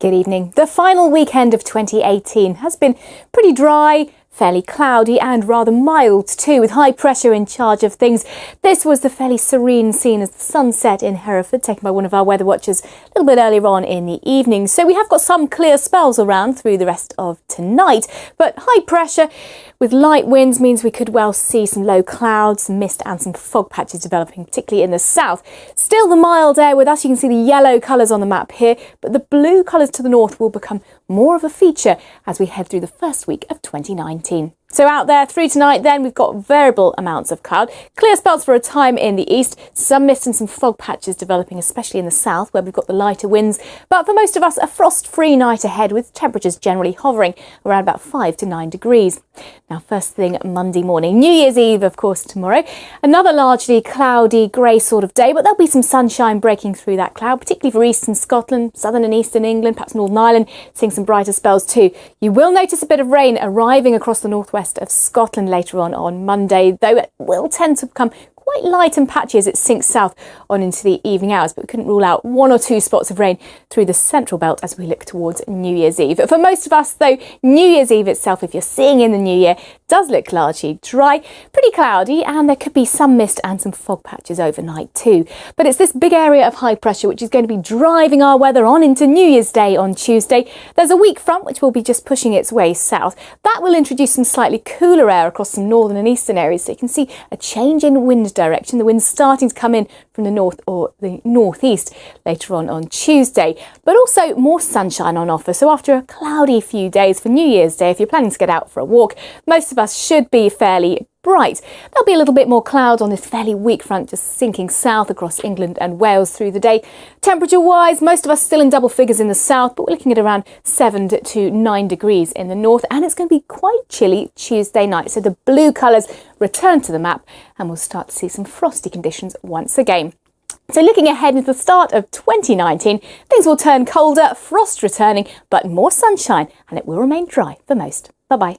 Good evening. The final weekend of 2018 has been pretty dry, fairly cloudy and rather mild too, with high pressure in charge of things. This was the fairly serene scene as the sun set in Hereford, taken by one of our weather watchers a little bit earlier on in the evening. So we have got some clear spells around through the rest of tonight, but high pressure with light winds means we could well see some low clouds, mist and some fog patches developing, particularly in the south. Still the mild air with us. You can see the yellow colours on the map here, but the blue colours to the north will become more of a feature as we head through the first week of 2019. So out there through tonight then we've got variable amounts of cloud, clear spells for a time in the east, some mist and some fog patches developing especially in the south where we've got the lighter winds, but for most of us a frost-free night ahead with temperatures generally hovering around about 5 to 9 degrees. Now first thing Monday morning, New Year's Eve of course tomorrow, another largely cloudy grey sort of day, but there'll be some sunshine breaking through that cloud, particularly for eastern Scotland, southern and eastern England, perhaps Northern Ireland, seeing some brighter spells too. You will notice a bit of rain arriving across the northwest of Scotland later on Monday, though it will tend to become quite light and patchy as it sinks south on into the evening hours, but we couldn't rule out 1 or 2 spots of rain through the central belt as we look towards New Year's Eve. For most of us though, New Year's Eve itself, if you're seeing in the new year, does look largely dry, pretty cloudy, and there could be some mist and some fog patches overnight too. But it's this big area of high pressure which is going to be driving our weather on into New Year's Day on Tuesday. There's a weak front which will be just pushing its way south. That will introduce some slightly cooler air across some northern and eastern areas, so you can see a change in wind direction. The wind's starting to come in from the north or the northeast later on Tuesday, but also more sunshine on offer. So after a cloudy few days for New Year's Day, if you're planning to get out for a walk, most of us should be fairly bright. There'll be a little bit more cloud on this fairly weak front just sinking south across England and Wales through the day. Temperature wise, most of us still in double figures in the south, but we're looking at around 7 to 9 degrees in the north, and it's going to be quite chilly Tuesday night. So the blue colours return to the map and we'll start to see some frosty conditions once again. So looking ahead into the start of 2019, things will turn colder, frost returning, but more sunshine, and it will remain dry for most. Bye-bye.